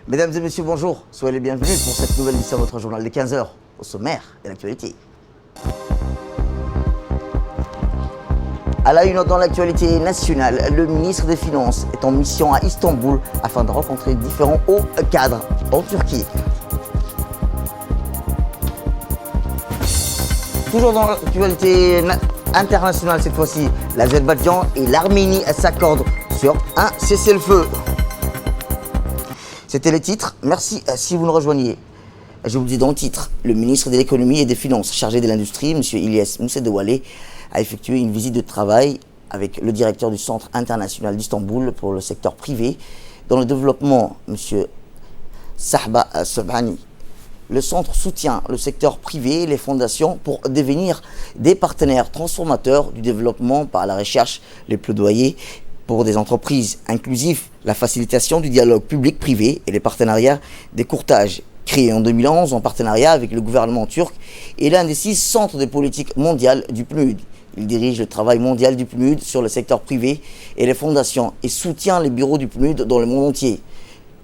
Mesdames et messieurs, bonjour. Soyez les bienvenus pour cette nouvelle édition de votre journal de 15h. Au sommaire de l'actualité. À la une dans l'actualité nationale, le ministre des Finances est en mission à Istanbul afin de rencontrer différents hauts cadres en Turquie. Toujours dans l'actualité internationale cette fois-ci, l'Azerbaïdjan et l'Arménie s'accordent sur un cessez-le-feu. C'était les titres. Merci si vous nous rejoignez. Je vous le dis dans le titre, le ministre de l'économie et des finances chargé de l'industrie, M. Ilyas Moussedoualé, a effectué une visite de travail avec le directeur du Centre international d'Istanbul pour le secteur privé dans le développement, M. Sahba Sobhani. Le centre soutient le secteur privé et les fondations pour devenir des partenaires transformateurs du développement par la recherche, les plaidoyers pour des entreprises inclusives, la facilitation du dialogue public-privé et les partenariats des courtages. Créé en 2011 en partenariat avec le gouvernement turc, et l'un des 6 centres de politique mondiale du PNUD. Il dirige le travail mondial du PNUD sur le secteur privé et les fondations et soutient les bureaux du PNUD dans le monde entier.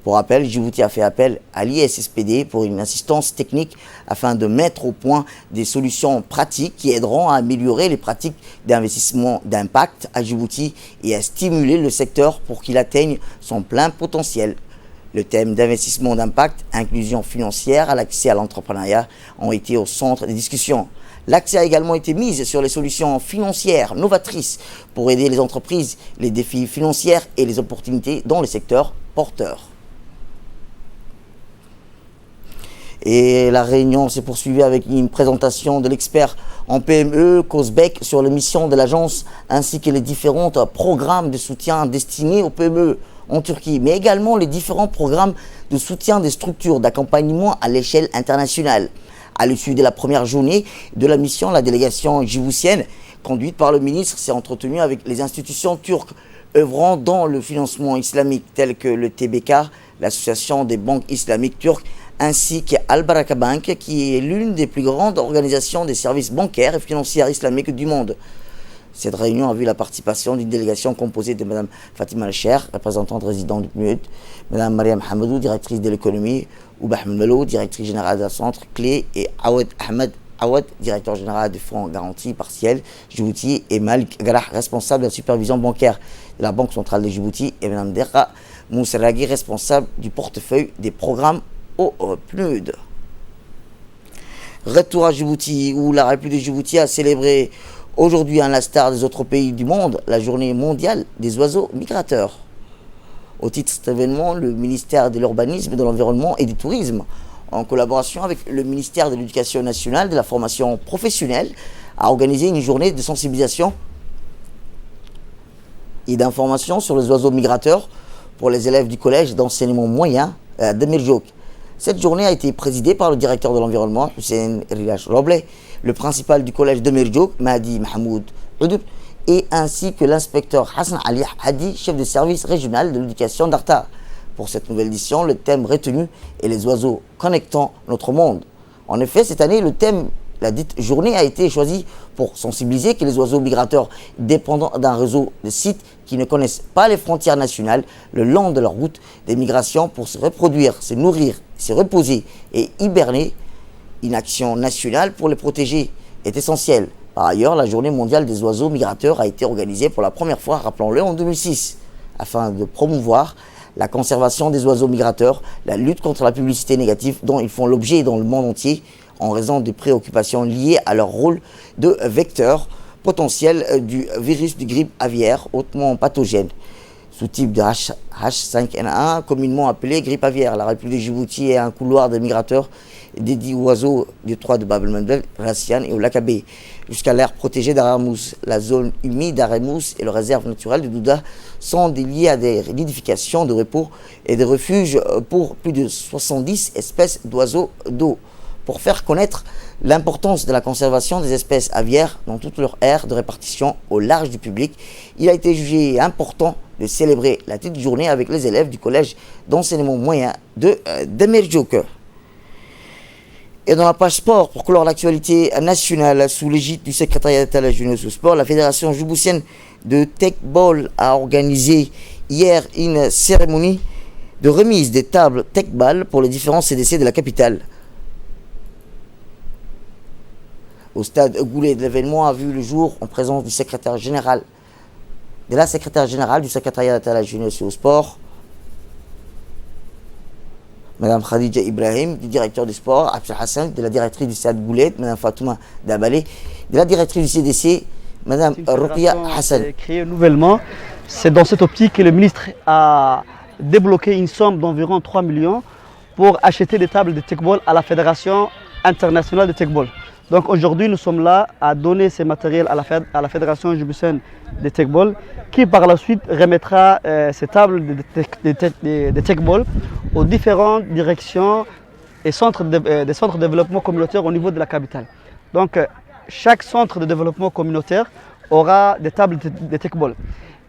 Pour rappel, Djibouti a fait appel à l'ISSPD pour une assistance technique afin de mettre au point des solutions pratiques qui aideront à améliorer les pratiques d'investissement d'impact à Djibouti et à stimuler le secteur pour qu'il atteigne son plein potentiel. Le thème d'investissement d'impact, inclusion financière à l'accès à l'entrepreneuriat ont été au centre des discussions. L'accès a également été mis sur les solutions financières novatrices pour aider les entreprises, les défis financiers et les opportunités dans le secteur porteur. Et la réunion s'est poursuivie avec une présentation de l'expert en PME, Kozbek, sur les missions de l'agence ainsi que les différents programmes de soutien destinés aux PME en Turquie, mais également les différents programmes de soutien des structures d'accompagnement à l'échelle internationale. À l'issue de la première journée de la mission, la délégation djiboutienne, conduite par le ministre, s'est entretenue avec les institutions turques œuvrant dans le financement islamique, telles que le TBK, l'association des banques islamiques turques, ainsi qu'Al Baraka Bank, qui est l'une des plus grandes organisations des services bancaires et financiers islamiques du monde. Cette réunion a vu la participation d'une délégation composée de Mme Fatima Al-Cher, représentante résidente du PNUD, Mme Mariam Hamadou, directrice de l'économie, Ouba Ahmed Melo, directrice générale d'un centre clé, et Awad Ahmed Awad, directeur général du Fonds garantie partielle Djibouti, et Malik Garah, responsable de la supervision bancaire de la Banque centrale de Djibouti, et Mme Derra Mousseraghi, responsable du portefeuille des programmes au PNUD. Retour à Djibouti, où la République de Djibouti a célébré aujourd'hui, à l'instar des autres pays du monde, la journée mondiale des oiseaux migrateurs. Au titre de cet événement, le ministère de l'Urbanisme, de l'Environnement et du Tourisme, en collaboration avec le ministère de l'Éducation nationale, de la formation professionnelle, a organisé une journée de sensibilisation et d'information sur les oiseaux migrateurs pour les élèves du collège d'enseignement moyen de Mirjouk. Cette journée a été présidée par le directeur de l'environnement, Hussein Rilash Roble, le principal du collège de Mirjouk, Mahdi Mahmoud Oudoub, et ainsi que l'inspecteur Hassan Ali Hadi, chef de service régional de l'éducation d'Arta. Pour cette nouvelle édition, le thème retenu est les oiseaux connectant notre monde. En effet, cette année, le thème, la dite journée, a été choisi pour sensibiliser que les oiseaux migrateurs dépendant d'un réseau de sites qui ne connaissent pas les frontières nationales le long de leur route des migrations pour se reproduire, se nourrir, se reposer et hiberner, une action nationale pour les protéger est essentielle. Par ailleurs, la journée mondiale des oiseaux migrateurs a été organisée pour la première fois, rappelons-le, en 2006, afin de promouvoir la conservation des oiseaux migrateurs, la lutte contre la publicité négative dont ils font l'objet dans le monde entier en raison des préoccupations liées à leur rôle de vecteur potentiel du virus de grippe aviaire hautement pathogène. Sous-type de H5N1, communément appelé grippe aviaire. La République de Djibouti est un couloir de migrateurs dédié aux oiseaux du détroit de Bab el-Mandeb, Rassian et au lac Abbé, jusqu'à l'aire protégée d'Aramous. La zone humide d'Aramous et le réserve naturelle de Douda sont déliés à des nidifications de repos et des refuges pour plus de 70 espèces d'oiseaux d'eau. Pour faire connaître l'importance de la conservation des espèces aviaires dans toute leur aire de répartition au large du public, il a été jugé important de célébrer la petite journée avec les élèves du collège d'enseignement moyen de Demirjouk. Et dans la page sport, pour clore l'actualité nationale sous l'égide du secrétariat d'État à la jeunesse au sport, la fédération djiboutienne de Tech Ball a organisé hier une cérémonie de remise des tables Tekbal pour les différents CDC de la capitale. Au stade Goulet, l'événement a vu le jour en présence du secrétaire général, de la secrétaire générale du secrétariat d'État à la jeunesse et au sport, Madame Khadija Ibrahim, du directeur du sport, Abdel Hassan, de la directrice du stade Goulet, Madame Fatouma Dabalé, de la directrice du CDC, Madame Ruqya Hassan. Créée nouvellement, c'est dans cette optique que le ministre a débloqué une somme d'environ 3 millions pour acheter des tables de Tekball à la Fédération internationale de Tekball. Donc aujourd'hui, nous sommes là à donner ces matériels à la Fédération djiboutienne de Tekball, qui par la suite remettra ces tables de Tekball aux différentes directions et des centres de développement communautaire au niveau de la capitale. Donc chaque centre de développement communautaire aura des tables de Tekball.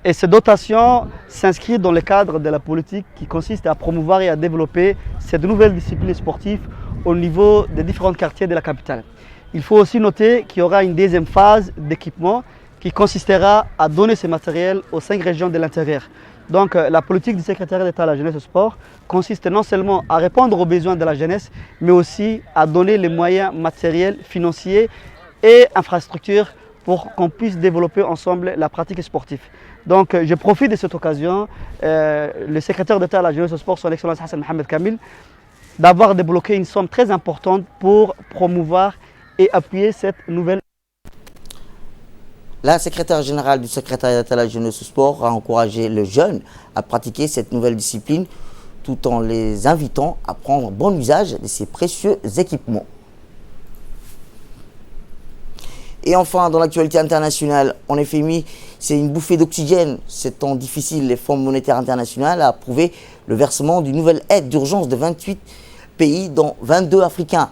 Et ces dotations s'inscrivent dans le cadre de la politique qui consiste à promouvoir et à développer cette nouvelle discipline sportive au niveau des différents quartiers de la capitale. Il faut aussi noter qu'il y aura une deuxième phase d'équipement qui consistera à donner ces matériels aux 5 régions de l'intérieur. Donc la politique du secrétariat d'État à la jeunesse et au sport consiste non seulement à répondre aux besoins de la jeunesse, mais aussi à donner les moyens matériels, financiers et infrastructures pour qu'on puisse développer ensemble la pratique sportive. Donc je profite de cette occasion, le secrétaire d'État à la jeunesse et au sport, son Excellence Hassan Mohamed Kamil, d'avoir débloqué une somme très importante pour promouvoir et appuyer cette nouvelle. La secrétaire générale du secrétariat d'État à la jeunesse et au sport a encouragé les jeunes à pratiquer cette nouvelle discipline tout en les invitant à prendre bon usage de ces précieux équipements. Et enfin, dans l'actualité internationale, en FMI, c'est une bouffée d'oxygène. Ces temps difficiles, le Fonds monétaire international a approuvé le versement d'une nouvelle aide d'urgence de 28 pays, dont 22 africains.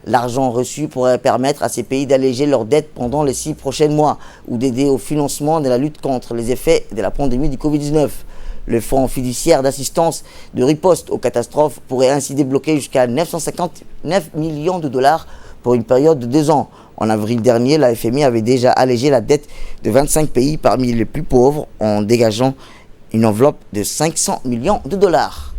L'argent reçu pourrait permettre à ces pays d'alléger leurs dettes pendant les 6 prochains mois ou d'aider au financement de la lutte contre les effets de la pandémie du Covid-19. Le fonds fiduciaire d'assistance de riposte aux catastrophes pourrait ainsi débloquer jusqu'à 959 millions de dollars pour une période de 2 ans. En avril dernier, la FMI avait déjà allégé la dette de 25 pays parmi les plus pauvres en dégageant une enveloppe de 500 millions de dollars.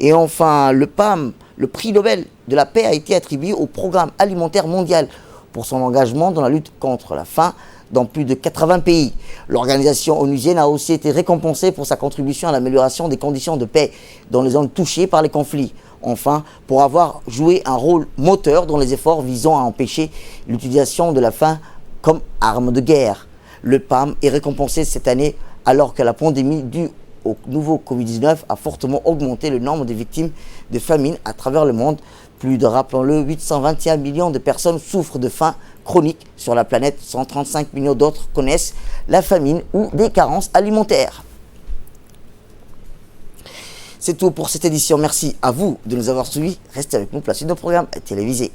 Et enfin, le PAM, le prix Nobel de la paix, a été attribué au Programme alimentaire mondial pour son engagement dans la lutte contre la faim dans plus de 80 pays. L'organisation onusienne a aussi été récompensée pour sa contribution à l'amélioration des conditions de paix dans les zones touchées par les conflits. Enfin, pour avoir joué un rôle moteur dans les efforts visant à empêcher l'utilisation de la faim comme arme de guerre. Le PAM est récompensé cette année alors que la pandémie due au nouveau Covid-19 a fortement augmenté le nombre de victimes de famine à travers le monde. Plus de, rappelons-le, 821 millions de personnes souffrent de faim chronique sur la planète. 135 millions d'autres connaissent la famine ou des carences alimentaires. C'est tout pour cette édition. Merci à vous de nous avoir suivis. Restez avec nous pour la suite de nos programmes télévisés.